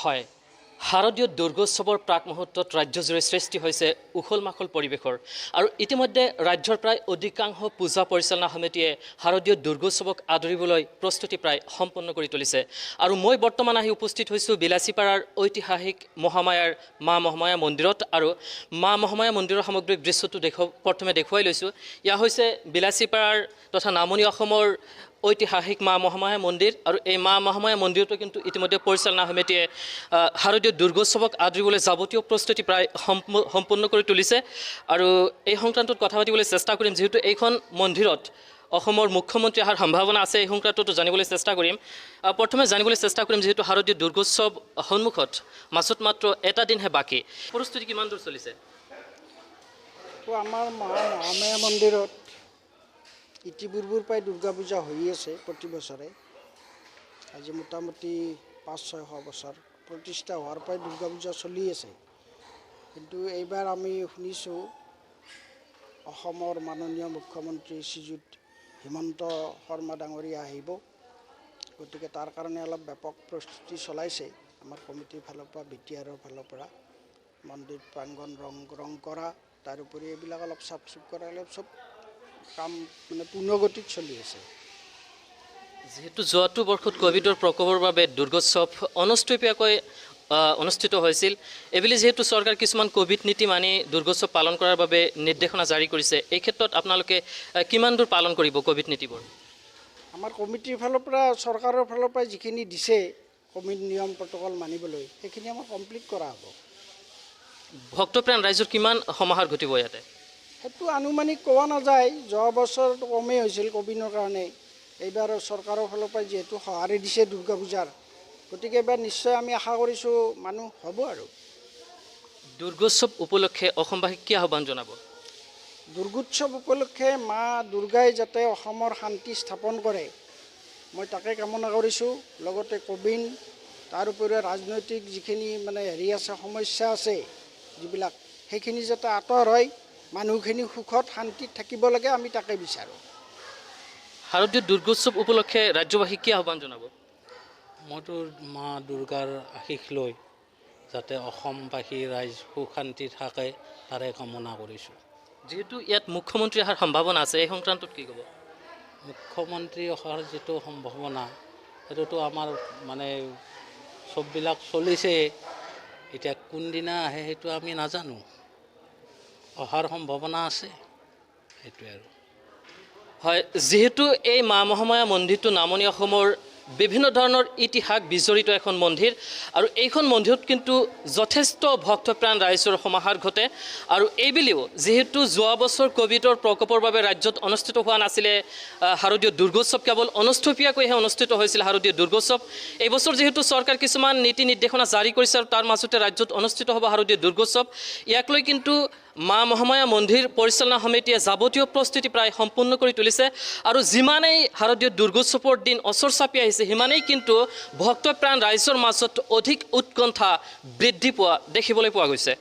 হয় শাৰদীয় দুৰ্গোৎসৱৰ প্ৰাক মুহূৰ্তত ৰাজ্যজুৰি সৃষ্টি হৈছে উখল মাখল পৰিৱেশৰ আৰু ইতিমধ্যে ৰাজ্যৰ প্ৰায় অধিকাংশ পূজা পৰিচালনা সমিতিয়ে শাৰদীয় দুৰ্গোৎসৱক আদৰিবলৈ প্ৰস্তুতি প্ৰায় সম্পন্ন কৰি তুলিছে আৰু মই বৰ্তমান আহি উপস্থিত হৈছোঁ বিলাসীপাৰাৰ ঐতিহাসিক মহামায়াৰ মা মহামায়া মন্দিৰত আৰু মা মহামায়া মন্দিৰৰ সামগ্ৰিক দৃশ্যটো প্ৰথমে দেখুৱাই লৈছোঁ। ইয়া হৈছে বিলাসীপাৰাৰ তথা নামনি অসমৰ ঐতিহাসিক মা মহামায়া মন্দিৰ আৰু এই মা মহামায়া মন্দিৰটো কিন্তু ইতিমধ্যে পৰিচালনা সমিতিয়ে শাৰদীয় দুৰ্গোৎসৱক আদৰিবলৈ যাৱতীয় প্ৰস্তুতি প্ৰায় সম্পূৰ্ণ কৰি তুলিছে আৰু এই সংক্ৰান্তত কথা পাতিবলৈ চেষ্টা কৰিম যিহেতু এইখন মন্দিৰত অসমৰ মুখ্যমন্ত্ৰী অহাৰ সম্ভাৱনা আছে। এই সংক্ৰান্তটো জানিবলৈ চেষ্টা কৰিম। প্ৰথমে জানিবলৈ চেষ্টা কৰিম যিহেতু শাৰদীয় দুৰ্গোৎসৱ সন্মুখত মাজত মাত্ৰ এটা দিনহে বাকী, প্ৰস্তুতি কিমান দূৰ চলিছে? আমাৰ মা মহামায়া মন্দিৰত ইতিপূৰ্বৰ পৰাই দুৰ্গা পূজা হৈ আছে প্ৰতি বছৰে। আজি মোটামুটি 500-600 বছৰ প্ৰতিষ্ঠা হোৱাৰ পৰাই দুৰ্গা পূজা চলি আছে। কিন্তু এইবাৰ আমি শুনিছোঁ অসমৰ মাননীয় মুখ্যমন্ত্ৰী শ্ৰীযুত হিমন্ত শৰ্মা ডাঙৰীয়া আহিব, গতিকে তাৰ কাৰণে অলপ ব্যাপক প্ৰস্তুতি চলাইছে আমাৰ কমিটিৰ ফালৰ পৰা, বিটিআৰৰ ফালৰ পৰা। মন্দিৰ প্ৰাংগণ ৰং কৰা, তাৰোপৰি এইবিলাক অলপ চাফ চুফ কৰা, অলপ চব কাম মানে পূৰ্ণগতিত চলি আছে। যিহেতু যোৱাটো বৰ্ষত কোভিডৰ প্ৰকোপৰ বাবে দুৰ্গোৎসৱ অনুষ্ঠিতভাৱে অনুষ্ঠিত হৈছিল, এইবুলি যিহেতু চৰকাৰ কিছুমান কোভিড নীতি মানি দুৰ্গোৎসৱ পালন কৰাৰ বাবে নিৰ্দেশনা জাৰি কৰিছে, এই ক্ষেত্ৰত আপোনালোকে কিমান দূৰ পালন কৰিব কোভিড নীতিবোৰ? আমাৰ কমিটিৰ ফালৰ পৰা চৰকাৰৰ ফালৰ পৰা যিখিনি দিছে কোভিড নিয়ম প্ৰট'কল মানিবলৈ, সেইখিনি আমাৰ কমপ্লিট কৰা হ'ব। ভক্তপ্ৰাণ ৰাইজৰ কিমান সমাহাৰ ঘটিব ইয়াতে? সেইটো আনুমানিক কোৱা নাযায়। যোৱা বছৰটো কমেই হৈছিল কোভিডৰ কাৰণে। এইবাৰ চৰকাৰৰ ফালৰ পৰা যিহেতু সঁহাৰি দিছে দুৰ্গা পূজাৰ, গতিকে এইবাৰ নিশ্চয় আমি আশা কৰিছোঁ মানুহ হ'ব। আৰু দুৰ্গোৎসৱ উপলক্ষে অসমবাসীক কি আহ্বান জনাব? দুৰ্গোৎসৱ উপলক্ষে মা দুৰ্গাই যাতে অসমৰ শান্তি স্থাপন কৰে, মই তাকে কামনা কৰিছোঁ। লগতে কোভিড, তাৰ উপৰিও ৰাজনৈতিক যিখিনি মানে আছে, সমস্যা আছে যিবিলাক, সেইখিনি যাতে আঁতৰ হয়, মানুহখিনি সুখত শান্তিত থাকিব লাগে, আমি তাকে বিচাৰোঁ। শাৰদীয় দুৰ্গোৎসৱ উপলক্ষে ৰাজ্যবাসীক কি আহ্বান জনাব? মইতো মা দুৰ্গাৰ আশীষ লৈ যাতে অসমবাসী ৰাইজ সুখ শান্তি থাকে তাৰে কামনা কৰিছোঁ। যিহেতু ইয়াত মুখ্যমন্ত্ৰী অহাৰ সম্ভাৱনা আছে, এই সংক্ৰান্তত কি ক'ব? মুখ্যমন্ত্ৰী অহাৰ যিটো সম্ভাৱনা, সেইটোতো আমাৰ মানে চববিলাক চলিছে। এতিয়া কোনদিনা আহে সেইটো আমি নাজানো, অহাৰ সম্ভাৱনা আছে, সেইটোৱে আৰু। হয়, যিহেতু এই মা মহামায়া মন্দিৰটো নামনি অসমৰ বিভিন্ন ধৰণৰ ইতিহাস বিজড়িত এখন মন্দিৰ আৰু এইখন মন্দিৰত কিন্তু যথেষ্ট ভক্তপ্ৰাণ ৰাইজৰ সমাহাৰ ঘটে আৰু এইবুলিও যিহেতু যোৱা বছৰ কোভিডৰ প্ৰকোপৰ বাবে ৰাজ্যত অনুষ্ঠিত হোৱা নাছিলে শাৰদীয় দুৰ্গোৎসৱ, কেৱল অনুষ্ঠপীয়াকৈহে অনুষ্ঠিত হৈছিল শাৰদীয় দুৰ্গোৎসৱ। এইবছৰ যিহেতু চৰকাৰ কিছুমান নীতি নিৰ্দেশনা জাৰি কৰিছে আৰু তাৰ মাজতে ৰাজ্যত অনুষ্ঠিত হ'ব শাৰদীয় দুৰ্গোৎসৱ, ইয়াক লৈ কিন্তু মা মহামায়া মন্দিৰ পৰিচালনা সমিতিয়ে যাৱতীয় প্ৰস্তুতি প্ৰায় সম্পূৰ্ণ কৰি তুলিছে আৰু যিমানেই শাৰদীয় দুৰ্গোৎসৱৰ দিন ওচৰ চাপি আহিছে, সিমানেই কিন্তু ভক্তপ্ৰাণ ৰাইজৰ মাজত অধিক উৎকণ্ঠা বৃদ্ধি পোৱা দেখিবলৈ পোৱা গৈছে।